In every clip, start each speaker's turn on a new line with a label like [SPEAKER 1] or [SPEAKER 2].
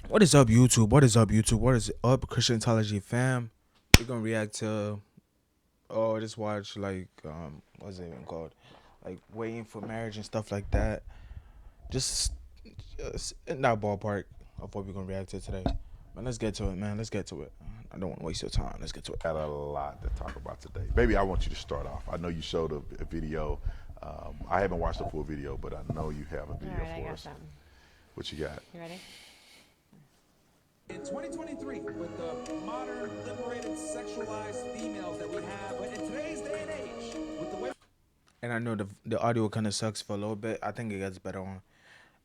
[SPEAKER 1] What is up, YouTube? What is up, YouTube? What is up, Christianthology fam? We're gonna react to just watch what's it even called? Like waiting for marriage and stuff like that. Just, just in that ballpark of what we're gonna react to today. Man, let's get to it, man. Let's get to it. I don't want to waste your time. Let's get to it.
[SPEAKER 2] Got a lot to talk about today. Baby, I want you to start off. I know you showed a video. I haven't watched the full video, but I know you have a
[SPEAKER 3] All
[SPEAKER 2] video
[SPEAKER 3] right, I
[SPEAKER 2] for
[SPEAKER 3] got
[SPEAKER 2] us.
[SPEAKER 3] something.
[SPEAKER 2] What you got?
[SPEAKER 3] You ready?
[SPEAKER 4] In 2023, with the modern, liberated, sexualized females that we have, but in today's day and age, with the way
[SPEAKER 1] And I know the audio kind of sucks for a little bit. I think it gets better on.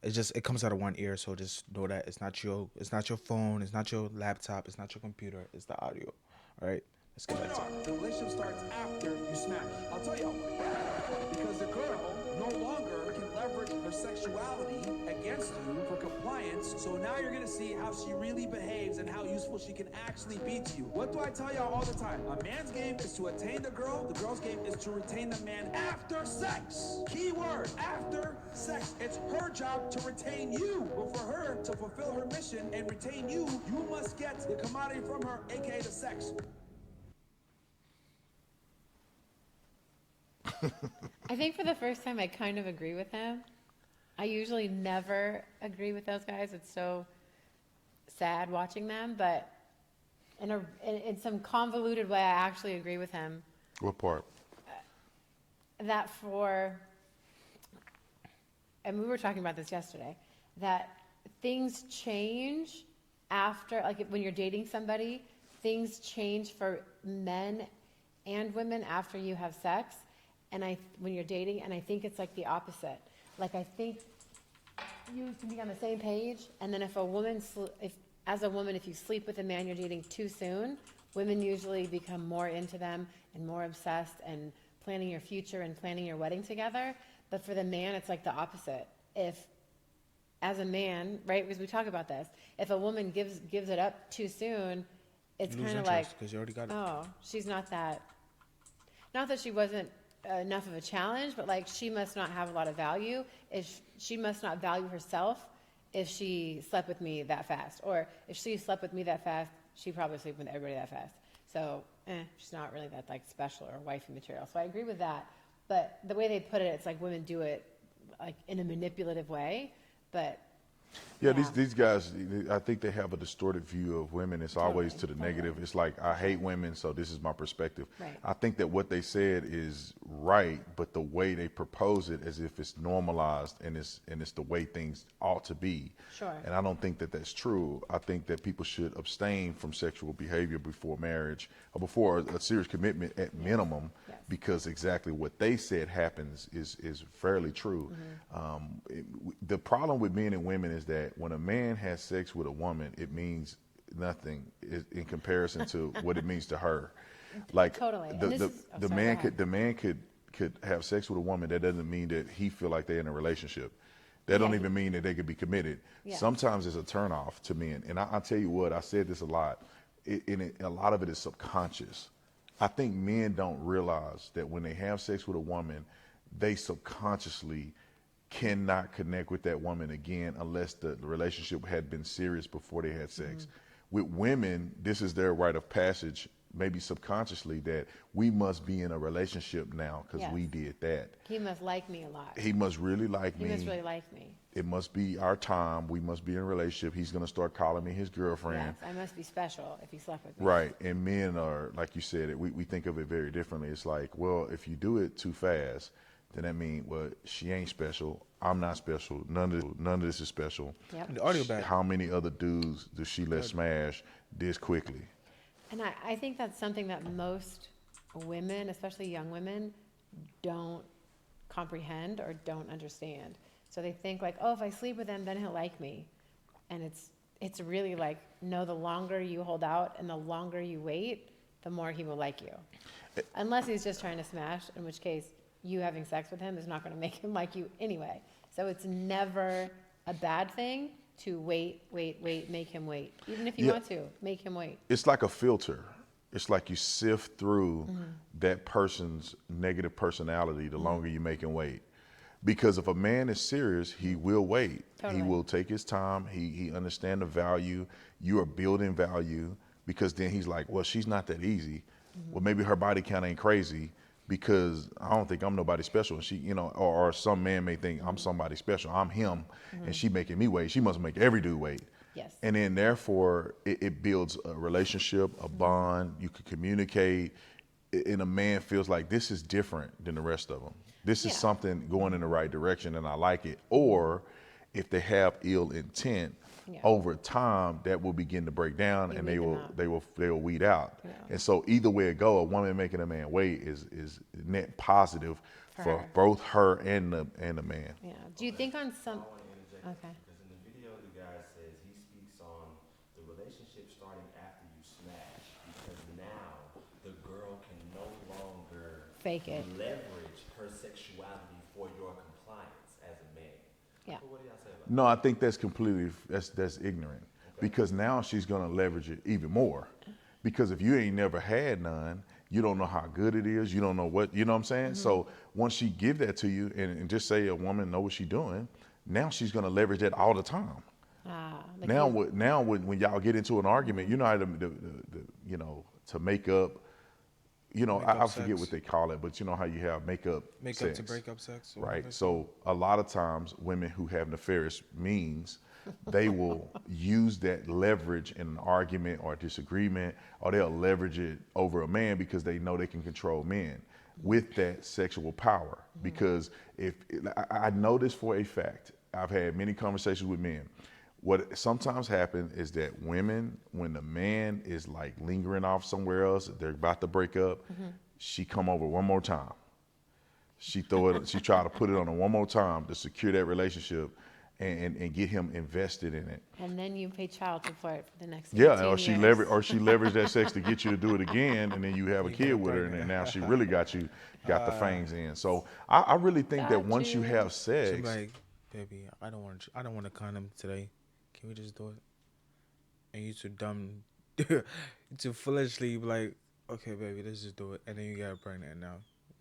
[SPEAKER 1] It's just it comes out of one ear, so just know that it's not your phone, it's not your laptop, it's not your computer, it's the audio. All right, let's get back to it.
[SPEAKER 4] the relationship starts after you smash. I'll tell you how. Because the girl no longer can leverage her sexuality against you for compliance. So now you're gonna see how she really behaves and how useful she can actually be to you. What do I tell y'all all the time? A man's game is to attain the girl's game is to retain the man after sex. Key word, after sex. It's her job to retain you. But for her to fulfill her mission and retain you, you must get the commodity from her, aka the sex.
[SPEAKER 3] I think for the first time, I kind of agree with him. I usually never agree with those guys. It's so sad watching them, but in some convoluted way, I actually agree with him
[SPEAKER 2] What part?
[SPEAKER 3] that and we were talking about this yesterday, that things change after, like when you're dating somebody, things change for men and women after you have sex. When you're dating, and I think it's like the opposite. Like I think you can be on the same page, and then if as a woman, if you sleep with a man you're dating too soon, women usually become more into them and more obsessed and planning your future and planning your wedding together. But for the man, it's like the opposite. If, as a man, right, because we talk about this, if a woman gives it up too soon, it's
[SPEAKER 1] You lose
[SPEAKER 3] kind of like,
[SPEAKER 1] interest because you already got it.
[SPEAKER 3] oh, she's not that she wasn't enough of a challenge, but like she must not have a lot of value. If she must not value herself if she slept with me that fast, or if she slept with me that fast, she probably sleep with everybody that fast. So, she's not really that like special or wifey material. So I agree with that. But the way they put it, it's like women do it like in a manipulative way. But
[SPEAKER 2] Yeah,
[SPEAKER 3] yeah.
[SPEAKER 2] these guys, I think they have a distorted view of women. It's always to the negative. It's like, I hate women, so this is my perspective.
[SPEAKER 3] Right.
[SPEAKER 2] I think that what they said is right, but the way they propose it as if it's normalized and it's the way things ought to be.
[SPEAKER 3] Sure.
[SPEAKER 2] And I don't think that that's true. I think that people should abstain from sexual behavior before marriage or before a serious commitment at minimum,
[SPEAKER 3] Yes.
[SPEAKER 2] because exactly what they said happens is fairly true. The problem with men and women is that when a man has sex with a woman, it means nothing in comparison to what it means to her. Like
[SPEAKER 3] Totally. And
[SPEAKER 2] the
[SPEAKER 3] this
[SPEAKER 2] the,
[SPEAKER 3] is- oh,
[SPEAKER 2] the
[SPEAKER 3] sorry,
[SPEAKER 2] man
[SPEAKER 3] go ahead.
[SPEAKER 2] could have sex with a woman. That doesn't mean that he feel like they're in a relationship. That don't
[SPEAKER 3] Yeah.
[SPEAKER 2] even mean that they could be committed.
[SPEAKER 3] Yeah.
[SPEAKER 2] Sometimes it's a turnoff to men. And I'll tell you what, I said this a lot, a lot of it is subconscious. I think men don't realize that when they have sex with a woman, they subconsciously cannot connect with that woman again unless the relationship had been serious before they had sex. With women, this is their rite of passage, maybe subconsciously, that we must be in a relationship now because
[SPEAKER 3] Yes.
[SPEAKER 2] we did that.
[SPEAKER 3] He must like me a lot.
[SPEAKER 2] He must really like
[SPEAKER 3] He
[SPEAKER 2] me.
[SPEAKER 3] must really like me.
[SPEAKER 2] It must be our time. We must be in a relationship. He's going to start calling me his girlfriend.
[SPEAKER 3] Yes, I must be special if he slept with me.
[SPEAKER 2] Right. And men are, like you said, we think of it very differently. It's like, well, if you do it too fast, then that means, well, she ain't special. I'm not special. None of this is special.
[SPEAKER 3] Yep.
[SPEAKER 1] The audio back.
[SPEAKER 2] How many other dudes does she let smash this quickly?
[SPEAKER 3] And I think that's something that most women, especially young women, don't comprehend or don't understand. So they think like, oh, if I sleep with him, then he'll like me. And it's really like, no, the longer you hold out and the longer you wait, the more he will like you. Unless he's just trying to smash, in which case you having sex with him is not going to make him like you anyway. So it's never a bad thing to wait, make him wait. Even if you
[SPEAKER 2] Yeah.
[SPEAKER 3] want to, make him wait.
[SPEAKER 2] It's like a filter. It's like you sift through that person's negative personality the longer you make him wait. Because if a man is serious, he will wait.
[SPEAKER 3] Totally.
[SPEAKER 2] He will take his time. He understand the value. You are building value, because then he's like, well, she's not that easy. Well, maybe her body count ain't crazy, because I don't think I'm nobody special. And she, or some man may think I'm somebody special. I'm him, and she making me wait. She must make every dude wait.
[SPEAKER 3] Yes.
[SPEAKER 2] And then therefore it builds a relationship, a bond. You can communicate, and a man feels like this is different than the rest of them. This is
[SPEAKER 3] Yeah.
[SPEAKER 2] something going in the right direction, and I like it. Or if they have ill intent,
[SPEAKER 3] Yeah.
[SPEAKER 2] over time that will begin to break down,
[SPEAKER 3] You
[SPEAKER 2] and
[SPEAKER 3] weed
[SPEAKER 2] they
[SPEAKER 3] them
[SPEAKER 2] will
[SPEAKER 3] out.
[SPEAKER 2] they will weed out.
[SPEAKER 3] Yeah.
[SPEAKER 2] And so either way it go, a woman making a man wait is net positive
[SPEAKER 3] For
[SPEAKER 2] for
[SPEAKER 3] her.
[SPEAKER 2] both her and the man.
[SPEAKER 3] Yeah. Do you think on some?
[SPEAKER 5] I want to interject
[SPEAKER 3] Okay.
[SPEAKER 5] because in the video, the guy says he speaks on the relationship starting after you smash, because now the girl can no longer
[SPEAKER 3] Fake it.
[SPEAKER 5] leverage her sexuality for your compliance as a man.
[SPEAKER 3] Yeah.
[SPEAKER 5] So what do y'all say about
[SPEAKER 2] No, I think that's completely that's ignorant, because now she's gonna leverage it even more. Because if you ain't never had none, you don't know how good it is. You don't know what, you know what I'm saying? So once she give that to you, and just say a woman know what she's doing, now she's gonna leverage that all the time.
[SPEAKER 3] Like
[SPEAKER 2] Now,
[SPEAKER 3] you-
[SPEAKER 2] when y'all get into an argument, you know how to make up. I forget
[SPEAKER 1] sex.
[SPEAKER 2] what they call it, but you know how you have makeup
[SPEAKER 1] Make
[SPEAKER 2] sex,
[SPEAKER 1] up to break up sex. or
[SPEAKER 2] right?
[SPEAKER 1] whatever.
[SPEAKER 2] So a lot of times, women who have nefarious means, they will use that leverage in an argument or disagreement, or they'll leverage it over a man because they know they can control men with that sexual power. Because if I know this for a fact, I've had many conversations with men. What sometimes happens is that women, when the man is like lingering off somewhere else, they're about to break up, she come over one more time. She try to put it on her one more time to secure that relationship and get him invested in it.
[SPEAKER 3] And then you pay child support for the next.
[SPEAKER 2] Yeah,
[SPEAKER 3] 15
[SPEAKER 2] or she
[SPEAKER 3] years.
[SPEAKER 2] leveraged that sex to get you to do it again, and then you have a
[SPEAKER 1] You
[SPEAKER 2] kid
[SPEAKER 1] get
[SPEAKER 2] with her, and
[SPEAKER 1] pregnant.
[SPEAKER 2] then now she really got the fangs in. So I really think that
[SPEAKER 3] Got
[SPEAKER 2] once you
[SPEAKER 3] you.
[SPEAKER 2] have
[SPEAKER 1] She's
[SPEAKER 2] sex,
[SPEAKER 1] like, baby, I don't want a condom today. Can we just do it? And you too dumb, you too foolishly be like, okay, baby, let's just do it. And then you get pregnant, and now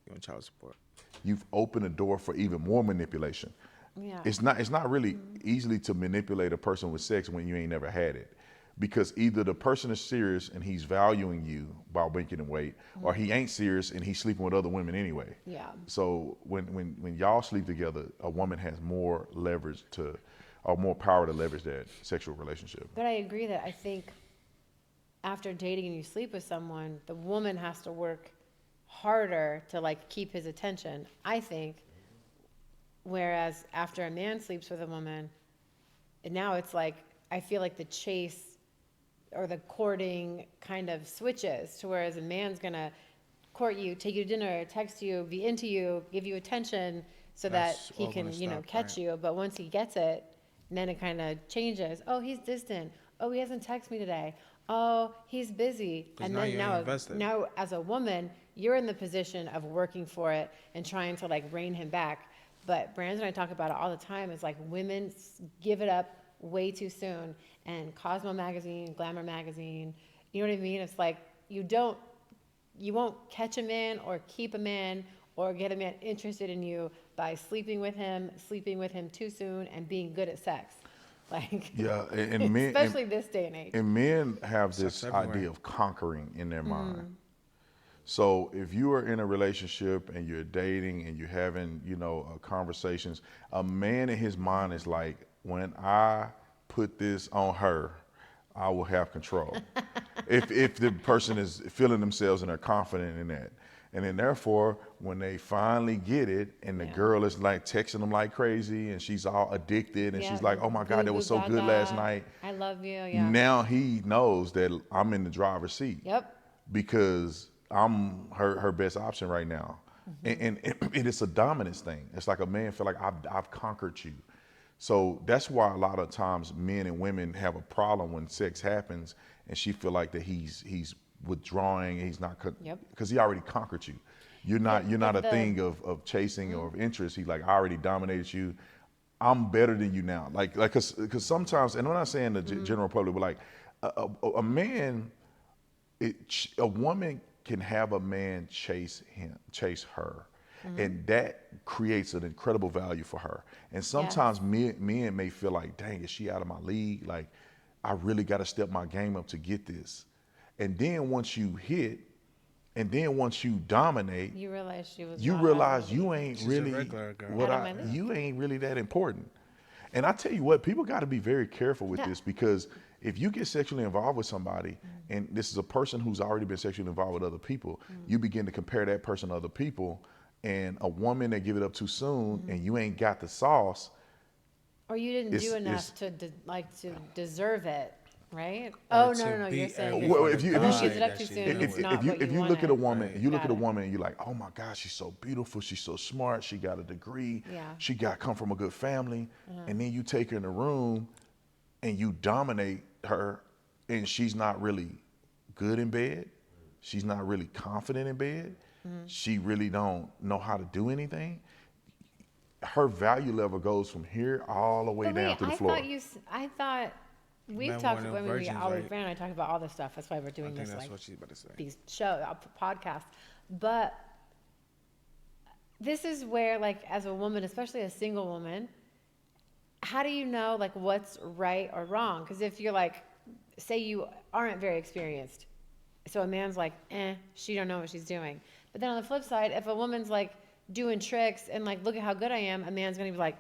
[SPEAKER 1] you're on child support.
[SPEAKER 2] you've opened a door for even more manipulation.
[SPEAKER 3] Yeah.
[SPEAKER 2] It's not really easily to manipulate a person with sex when you ain't never had it, because either the person is serious and he's valuing you by making him wait, or he ain't serious and he's sleeping with other women anyway.
[SPEAKER 3] Yeah.
[SPEAKER 2] So when y'all sleep together, a woman has more leverage or more power to leverage that sexual relationship.
[SPEAKER 3] But I agree that I think after dating and you sleep with someone, the woman has to work harder to like keep his attention, I think. Whereas after a man sleeps with a woman, and now it's like, I feel like the chase or the courting kind of switches to whereas a man's gonna court you, take you to dinner, text you, be into you, give you attention so
[SPEAKER 1] That's
[SPEAKER 3] that he
[SPEAKER 1] all
[SPEAKER 3] can,
[SPEAKER 1] gonna stop,
[SPEAKER 3] catch
[SPEAKER 1] right?
[SPEAKER 3] you. But once he gets it, then it kind of changes. Oh, he's distant. Oh, he hasn't texted me today. Oh, he's busy.
[SPEAKER 1] 'Cause
[SPEAKER 3] And
[SPEAKER 1] now
[SPEAKER 3] then
[SPEAKER 1] you
[SPEAKER 3] now,
[SPEAKER 1] invested.
[SPEAKER 3] now as a woman, you're in the position of working for it and trying to like rein him back. But Brandon and I talk about it all the time. It's like women give it up way too soon. And Cosmo magazine, Glamour magazine, you know what I mean? It's like you won't catch a man or keep a man or get a man interested in you by sleeping with him too soon, and being good at sex. Like,
[SPEAKER 2] Yeah, and men,
[SPEAKER 3] especially this day and age.
[SPEAKER 2] and men have
[SPEAKER 1] Sex
[SPEAKER 2] this
[SPEAKER 1] everywhere.
[SPEAKER 2] idea of conquering in their
[SPEAKER 3] Mm-hmm.
[SPEAKER 2] mind. So if you are in a relationship and you're dating and you're having, conversations, a man in his mind is like, when I put this on her, I will have control. if the person is feeling themselves and are confident in that. And then therefore, when they finally get it and the
[SPEAKER 3] Yeah.
[SPEAKER 2] girl is like texting them like crazy and she's all addicted and
[SPEAKER 3] Yeah,
[SPEAKER 2] she's like, oh my God, that was so
[SPEAKER 3] goo-goo
[SPEAKER 2] good last
[SPEAKER 3] gaga.
[SPEAKER 2] night.
[SPEAKER 3] I love you. Yeah.
[SPEAKER 2] Now he knows that I'm in the driver's seat.
[SPEAKER 3] Yep.
[SPEAKER 2] Because I'm her best option right now. And it is a dominance thing. It's like a man feel like I've conquered you. So that's why a lot of times men and women have a problem when sex happens and she feel like that he's withdrawing, he's not,
[SPEAKER 3] Yep.
[SPEAKER 2] because he already conquered you. You're not a
[SPEAKER 3] the-
[SPEAKER 2] thing of chasing or of interest. He's like, I already dominated you. I'm better than you now. Like, cause sometimes, and I'm not saying the general public, but like a man, a woman can have a man chase her. and that creates an incredible value for her. And sometimes men may feel like, dang, is she out of my league? Like, I really got to step my game up to get this. And then once you hit, and then once you dominate,
[SPEAKER 3] You realize she was.
[SPEAKER 2] you
[SPEAKER 3] not
[SPEAKER 2] realize
[SPEAKER 3] out of
[SPEAKER 2] you
[SPEAKER 3] the
[SPEAKER 2] ain't
[SPEAKER 1] She's a
[SPEAKER 2] really
[SPEAKER 1] regular girl.
[SPEAKER 2] what
[SPEAKER 3] Out of my league.
[SPEAKER 2] you ain't really that important. And I tell you what, people got to be very careful with
[SPEAKER 3] No.
[SPEAKER 2] this, because if you get sexually involved with somebody, and this is a person who's already been sexually involved with other people, you begin to compare that person to other people, and a woman that give it up too soon, and you ain't got the sauce.
[SPEAKER 3] Or you didn't
[SPEAKER 2] It's-
[SPEAKER 3] do
[SPEAKER 2] it's-
[SPEAKER 3] enough to deserve it, right?
[SPEAKER 1] Or
[SPEAKER 3] Oh,
[SPEAKER 1] to
[SPEAKER 3] no. You're
[SPEAKER 1] beat
[SPEAKER 3] saying
[SPEAKER 1] everyone
[SPEAKER 2] Well,
[SPEAKER 3] if
[SPEAKER 2] if you-
[SPEAKER 3] a
[SPEAKER 2] if you
[SPEAKER 3] woman
[SPEAKER 2] see-
[SPEAKER 3] gives it up
[SPEAKER 1] that
[SPEAKER 3] too
[SPEAKER 1] she
[SPEAKER 3] soon,
[SPEAKER 1] doing.
[SPEAKER 3] it's not what
[SPEAKER 2] If
[SPEAKER 3] you
[SPEAKER 2] you look at a
[SPEAKER 3] wanted.
[SPEAKER 2] woman, you look
[SPEAKER 3] Got
[SPEAKER 2] at a
[SPEAKER 3] it.
[SPEAKER 2] woman, and you're like, oh my God, she's so beautiful, she's so smart, she got a degree,
[SPEAKER 3] Yeah.
[SPEAKER 2] she got come from a good family, and then you take her in the room, and you dominate her, and she's not really good in bed, she's not really confident in bed, she really don't know how to do anything. Her value level goes from here all the way
[SPEAKER 3] But
[SPEAKER 2] down
[SPEAKER 3] wait,
[SPEAKER 2] to the
[SPEAKER 3] I
[SPEAKER 2] floor.
[SPEAKER 3] thought we've
[SPEAKER 1] Men
[SPEAKER 3] talked.
[SPEAKER 1] want no
[SPEAKER 3] I mean,
[SPEAKER 1] virgins,
[SPEAKER 3] always
[SPEAKER 1] right?
[SPEAKER 3] Brandon and I talk about all this stuff. That's why we're
[SPEAKER 1] I
[SPEAKER 3] doing
[SPEAKER 1] think
[SPEAKER 3] this
[SPEAKER 1] that's what she's about to say.
[SPEAKER 3] these podcasts. But this is where, like, as a woman, especially a single woman, how do you know like what's right or wrong? Because if you're like, say you aren't very experienced, so a man's like, she don't know what she's doing. But then on the flip side, if a woman's like doing tricks and like, look at how good I am, a man's gonna be like,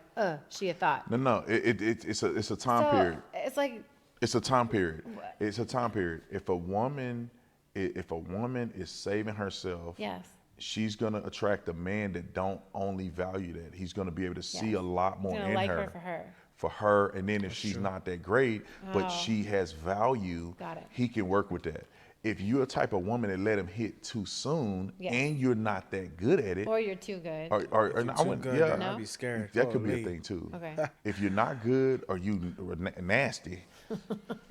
[SPEAKER 3] she a thought.
[SPEAKER 2] No, it's a time
[SPEAKER 3] So
[SPEAKER 2] period.
[SPEAKER 3] it's like,
[SPEAKER 2] It's a time period. It's a time period. If a woman is saving herself,
[SPEAKER 3] yes.
[SPEAKER 2] she's gonna attract a man that don't only value that. He's gonna be able to see
[SPEAKER 3] Yes.
[SPEAKER 2] a lot
[SPEAKER 3] He's
[SPEAKER 2] more
[SPEAKER 3] gonna
[SPEAKER 2] in
[SPEAKER 3] like
[SPEAKER 2] her.
[SPEAKER 3] her for her.
[SPEAKER 2] For her, and then if she's not that great, but
[SPEAKER 3] Oh.
[SPEAKER 2] she has value,
[SPEAKER 3] Got it.
[SPEAKER 2] he can work with that. If you're a type of woman that let him hit too soon,
[SPEAKER 3] Yes.
[SPEAKER 2] and you're not that good at it,
[SPEAKER 3] Or you're too good.
[SPEAKER 2] or
[SPEAKER 1] If
[SPEAKER 2] I
[SPEAKER 1] you're too
[SPEAKER 2] wouldn't-
[SPEAKER 1] good,
[SPEAKER 2] yeah,
[SPEAKER 1] then
[SPEAKER 3] No?
[SPEAKER 1] I'd be scared.
[SPEAKER 2] that could be a
[SPEAKER 1] Holy.
[SPEAKER 2] thing too.
[SPEAKER 3] Okay.
[SPEAKER 2] If you're not good or you nasty,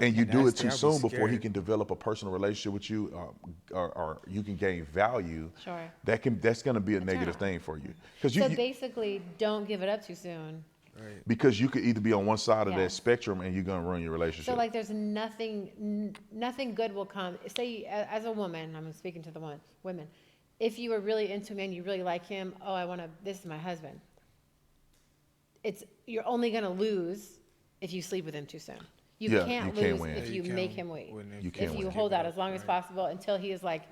[SPEAKER 2] and you do it
[SPEAKER 1] Nasty,
[SPEAKER 2] too
[SPEAKER 1] I'd be
[SPEAKER 2] soon before he
[SPEAKER 1] scared.
[SPEAKER 2] can develop a personal relationship with you, or you can gain value,
[SPEAKER 3] Sure.
[SPEAKER 2] that's going to be a negative
[SPEAKER 3] turn-on.
[SPEAKER 2] thing for you, because
[SPEAKER 3] So basically, don't give it up too soon.
[SPEAKER 2] because you could either be on one side of
[SPEAKER 3] Yeah.
[SPEAKER 2] that spectrum and you're going to ruin your relationship.
[SPEAKER 3] So like, there's nothing good will come. Say as a woman, I'm speaking to the women. If you were really into a man, you really like him. Oh, this is my husband. You're only gonna lose if you sleep with him too soon. You
[SPEAKER 2] Yeah,
[SPEAKER 3] can't
[SPEAKER 2] you can't
[SPEAKER 3] lose
[SPEAKER 2] win.
[SPEAKER 3] if
[SPEAKER 1] Yeah,
[SPEAKER 3] you
[SPEAKER 1] you
[SPEAKER 3] make
[SPEAKER 1] can't
[SPEAKER 3] him wait.
[SPEAKER 1] win if
[SPEAKER 2] You
[SPEAKER 3] If
[SPEAKER 2] can't
[SPEAKER 3] you
[SPEAKER 2] win.
[SPEAKER 3] hold out
[SPEAKER 1] Give it
[SPEAKER 3] as long as
[SPEAKER 1] up,
[SPEAKER 3] possible until he is like,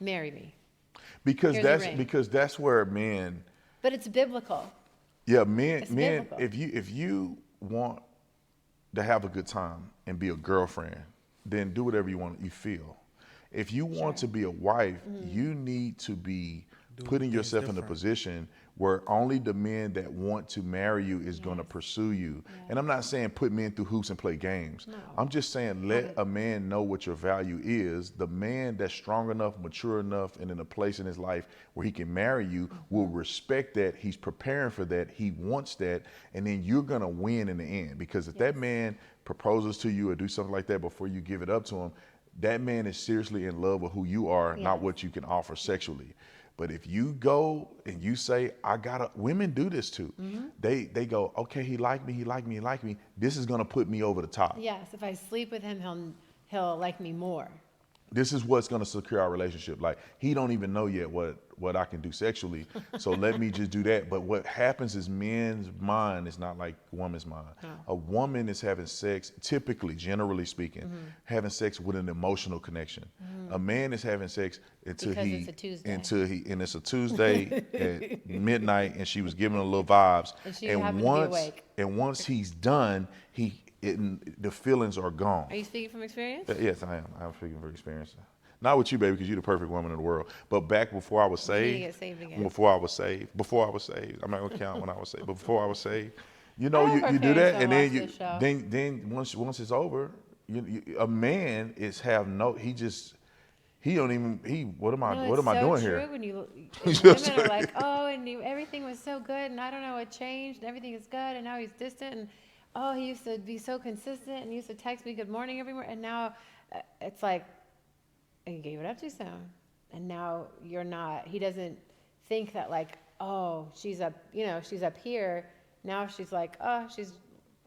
[SPEAKER 3] marry me.
[SPEAKER 2] because
[SPEAKER 3] Here's a ring.
[SPEAKER 2] because that's where men,
[SPEAKER 3] But it's biblical.
[SPEAKER 2] yeah, men,
[SPEAKER 3] It's
[SPEAKER 2] men,
[SPEAKER 3] biblical.
[SPEAKER 2] if you want to have a good time and be a girlfriend, then do whatever you feel. If you want to be a wife, you need to be putting
[SPEAKER 1] things
[SPEAKER 2] yourself in a
[SPEAKER 1] different.
[SPEAKER 2] position where only the men that want to marry you is going to pursue you. And I'm not saying put men through hoops and play games. I'm just saying let a man know what your value is. The man that's strong enough, mature enough, and in a place in his life where he can marry you will respect that. He's preparing for that. He wants that. And then you're going to win in the end. Because if that man proposes to you or do something like that before you give it up to him, that man is seriously in love with who you are, not
[SPEAKER 3] Yes.
[SPEAKER 2] what you can offer sexually. But if you go and you say, women do this too. They go, okay, he like me. This is gonna put me over the top.
[SPEAKER 3] Yes, if I sleep with him, he'll like me more.
[SPEAKER 2] This is what's gonna secure our relationship. Like, he don't even know yet what I can do sexually. So let me just do that. But what happens is men's mind is not like woman's mind. A woman is having sex, typically, generally speaking, having sex with an emotional connection. A man is having sex until
[SPEAKER 3] Because it's a Tuesday.
[SPEAKER 2] and it's a Tuesday at midnight, and she was giving a little vibes.
[SPEAKER 3] And she happened to be awake.
[SPEAKER 2] And once he's done, the feelings are gone.
[SPEAKER 3] Are you speaking from experience?
[SPEAKER 2] Yes, I am. I'm speaking from experience. Not with you, baby, because you're the perfect woman in the world. But back before I was
[SPEAKER 3] You need to
[SPEAKER 2] saved,
[SPEAKER 3] get saved again.
[SPEAKER 2] before I was saved, I'm not gonna count when I was saved, but before I was saved, you know,
[SPEAKER 3] I hope our
[SPEAKER 2] you do
[SPEAKER 3] parents
[SPEAKER 2] that, and
[SPEAKER 3] don't
[SPEAKER 2] then
[SPEAKER 3] watch
[SPEAKER 2] you,
[SPEAKER 3] this show.
[SPEAKER 2] then once it's over, a man he don't even what am I
[SPEAKER 3] No,
[SPEAKER 2] what
[SPEAKER 3] it's
[SPEAKER 2] am I
[SPEAKER 3] so
[SPEAKER 2] doing
[SPEAKER 3] true
[SPEAKER 2] here?
[SPEAKER 3] when you
[SPEAKER 2] It's
[SPEAKER 3] women
[SPEAKER 2] just
[SPEAKER 3] are like, oh, and everything was so good, and I don't know what changed, and everything is good, and now he's distant, and oh, he used to be so consistent, and he used to text me good morning every morning, and now it's like, you gave it up too soon, and now you're not. He doesn't think that like, oh, she's up here. Now she's like, oh, she's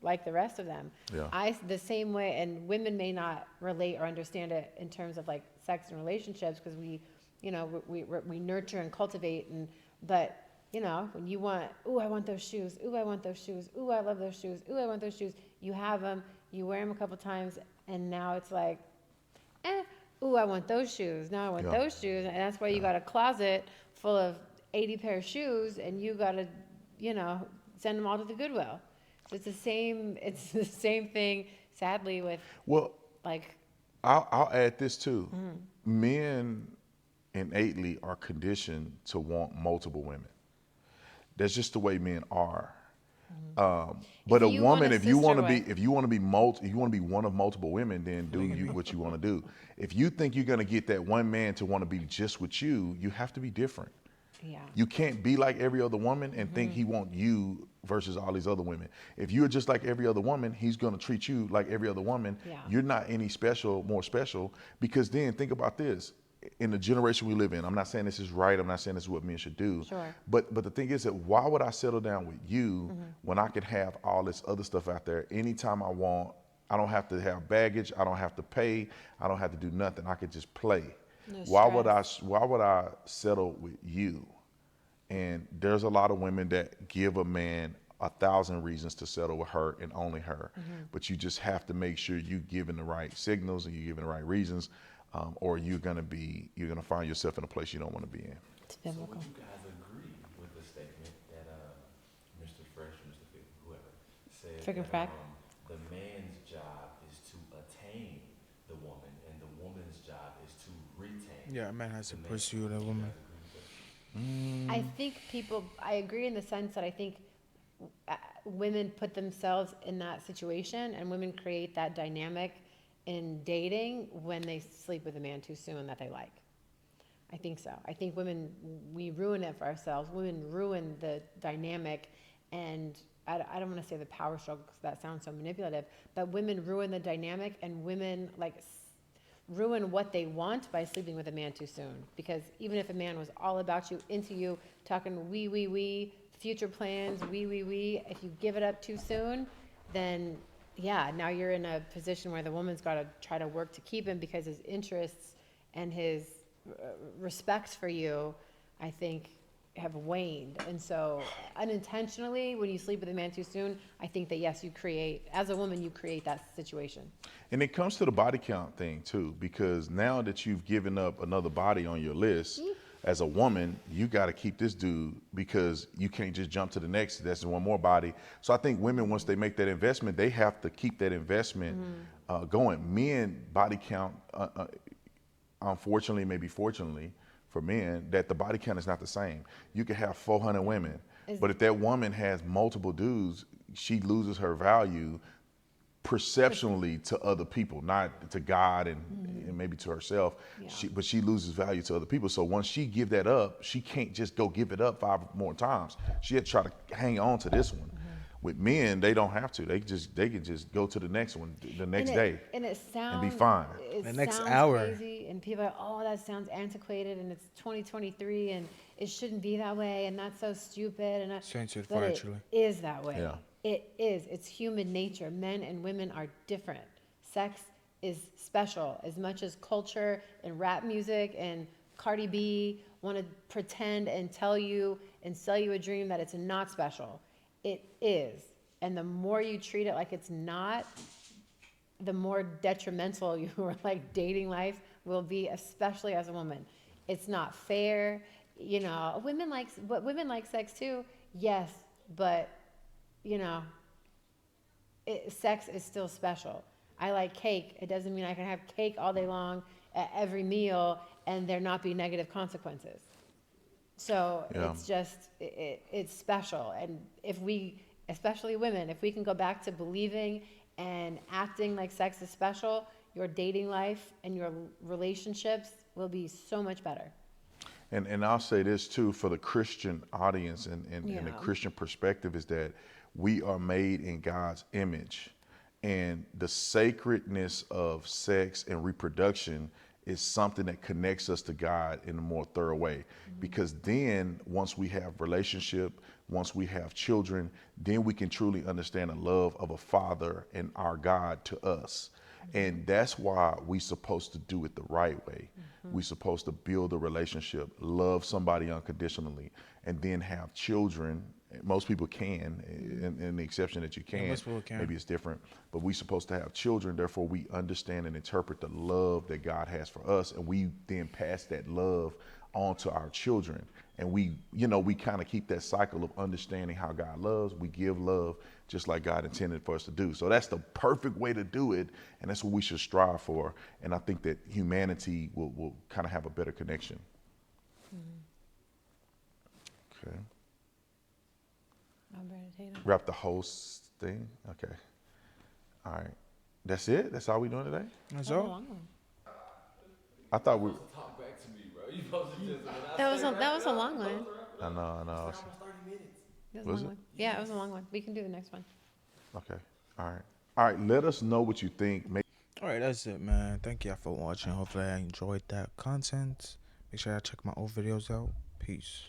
[SPEAKER 3] like the rest of them.
[SPEAKER 2] Yeah.
[SPEAKER 3] The same way, and women may not relate or understand it in terms of like sex and relationships because we nurture and cultivate, but you know, when you want, ooh, I want those shoes. Ooh, I want those shoes. Ooh, I love those shoes. Ooh, I want those shoes. You have them, you wear them a couple times, and now it's like, ooh, I want those shoes. Now I want
[SPEAKER 2] Yeah.
[SPEAKER 3] those shoes. And that's why you got a closet full of 80 pair of shoes, and you got to, you know, send them all to the Goodwill. So it's the same thing, sadly, with
[SPEAKER 2] Well,
[SPEAKER 3] like,
[SPEAKER 2] I'll add this too. Men innately are conditioned to want multiple women. That's just the way men are. But
[SPEAKER 3] If
[SPEAKER 2] a
[SPEAKER 3] you want
[SPEAKER 2] woman,
[SPEAKER 3] a
[SPEAKER 2] if you want to
[SPEAKER 3] sister
[SPEAKER 2] be,
[SPEAKER 3] wife-
[SPEAKER 2] if you want to be one of multiple women, then do you what you want to do. If you think you're gonna get that one man to want to be just with you, you have to be different.
[SPEAKER 3] yeah.
[SPEAKER 2] You can't be like every other woman and think he want you versus all these other women. If you're just like every other woman, he's gonna treat you like every other woman.
[SPEAKER 3] Yeah.
[SPEAKER 2] You're not any more special, because then think about this. In the generation we live in, I'm not saying this is right, I'm not saying this is what men should do.
[SPEAKER 3] Sure.
[SPEAKER 2] But the thing is that why would I settle down with you when I could have all this other stuff out there anytime I want? I don't have to have baggage, I don't have to pay, I don't have to do nothing. I could just play.
[SPEAKER 3] No
[SPEAKER 2] Why would
[SPEAKER 3] stress.
[SPEAKER 2] I settle with you? And there's a lot of women that give a man 1,000 reasons to settle with her and only her. But you just have to make sure you're giving the right signals and you're giving the right reasons, or you're gonna find yourself in a place you don't want to be in.
[SPEAKER 3] It's
[SPEAKER 5] So
[SPEAKER 3] biblical.
[SPEAKER 5] would you guys agree with the statement that Mr. Fresh, Mr. Fit, whoever, said
[SPEAKER 3] Friggin'
[SPEAKER 5] that
[SPEAKER 3] frack.
[SPEAKER 5] the man's job is to attain the woman and the woman's job is to retain?
[SPEAKER 1] Yeah, a man has to
[SPEAKER 5] the man?
[SPEAKER 1] pursue the
[SPEAKER 5] Would you
[SPEAKER 1] woman.
[SPEAKER 5] guys agree with that?
[SPEAKER 3] I think I agree in the sense that I think women put themselves in that situation, and women create that dynamic in dating when they sleep with a man too soon that they like. I think so. I think women, we ruin it for ourselves. Women ruin the dynamic, and I don't want to say the power struggle because that sounds so manipulative, but women ruin the dynamic, and women ruin what they want by sleeping with a man too soon. Because even if a man was all about you, into you, talking we, future plans, we, if you give it up too soon, then yeah, now you're in a position where the woman's got to try to work to keep him because his interests and his respect for you, I think, have waned. And so unintentionally, when you sleep with a man too soon, I think that yes, as a woman, you create that situation.
[SPEAKER 2] And it comes to the body count thing too, because now that you've given up another body on your list, as a woman, you got to keep this dude because you can't just jump to the next. That's one more body. So I think women, once they make that investment, they have to keep that investment going. Men body count, unfortunately, maybe fortunately for men, that the body count is not the same. You could have 400 women, but if that woman has multiple dudes, she loses her value perceptionally to other people, not to God and maybe to herself.
[SPEAKER 3] Yeah.
[SPEAKER 2] But she loses value to other people. So once she give that up, she can't just go give it up 5 more times. She had to try to hang on to this one. With men, they don't have to. They can just go to the next one the next day.
[SPEAKER 3] And it sounds
[SPEAKER 2] be fine.
[SPEAKER 3] It
[SPEAKER 1] The next
[SPEAKER 3] sounds
[SPEAKER 1] hour.
[SPEAKER 3] crazy, and people are, oh, that sounds antiquated, and it's 2023, and it shouldn't be that way, and that's so stupid, and
[SPEAKER 1] Censored
[SPEAKER 3] but it
[SPEAKER 1] virtually.
[SPEAKER 3] is that way.
[SPEAKER 2] Yeah.
[SPEAKER 3] It is. It's human nature. Men and women are different. Sex is special as much as culture and rap music and Cardi B want to pretend and tell you and sell you a dream that it's not special. It is. And the more you treat it like it's not, the more detrimental your dating life will be, especially as a woman. It's not fair. You know, women like sex too. Yes, but sex is still special. I like cake. It doesn't mean I can have cake all day long at every meal and there not be negative consequences. So
[SPEAKER 2] Yeah.
[SPEAKER 3] it's just, it's special. And if we, especially women, if we can go back to believing and acting like sex is special, your dating life and your relationships will be so much better.
[SPEAKER 2] And I'll say this too, for the Christian audience and the
[SPEAKER 3] Yeah.
[SPEAKER 2] Christian perspective, is that we are made in God's image. And the sacredness of sex and reproduction is something that connects us to God in a more thorough way. Because then once we have relationship, once we have children, then we can truly understand the love of a father and our God to us. And that's why we supposed to do it the right way. We supposed to build a relationship, love somebody unconditionally, and then have children. Most people can, in the exception that you can.
[SPEAKER 1] most people can.
[SPEAKER 2] Maybe it's different, but we supposed to have children. Therefore, we understand and interpret the love that God has for us, and we then pass that love on to our children. And we kind of keep that cycle of understanding how God loves. We give love just like God intended for us to do. So that's the perfect way to do it, and that's what we should strive for. And I think that humanity will kind of have a better connection. Okay.
[SPEAKER 3] Alberta Tatum.
[SPEAKER 2] Wrap the whole thing. Okay. All right. That's it? That's all we doing today?
[SPEAKER 1] That's
[SPEAKER 3] That was a
[SPEAKER 1] all.
[SPEAKER 3] long one.
[SPEAKER 2] I thought we.
[SPEAKER 5] Talk back to me, bro. You supposed to just.
[SPEAKER 3] That was a long one.
[SPEAKER 2] I know.
[SPEAKER 5] Almost 30 minutes.
[SPEAKER 3] It was a
[SPEAKER 2] Was
[SPEAKER 3] long
[SPEAKER 2] it?
[SPEAKER 3] one. Yeah, it was a long one. We can do the next one.
[SPEAKER 2] Okay. All right. Let us know what you think.
[SPEAKER 1] All right, that's it, man. Thank y'all for watching. Hopefully, I enjoyed that content. Make sure y'all check my old videos out. Peace.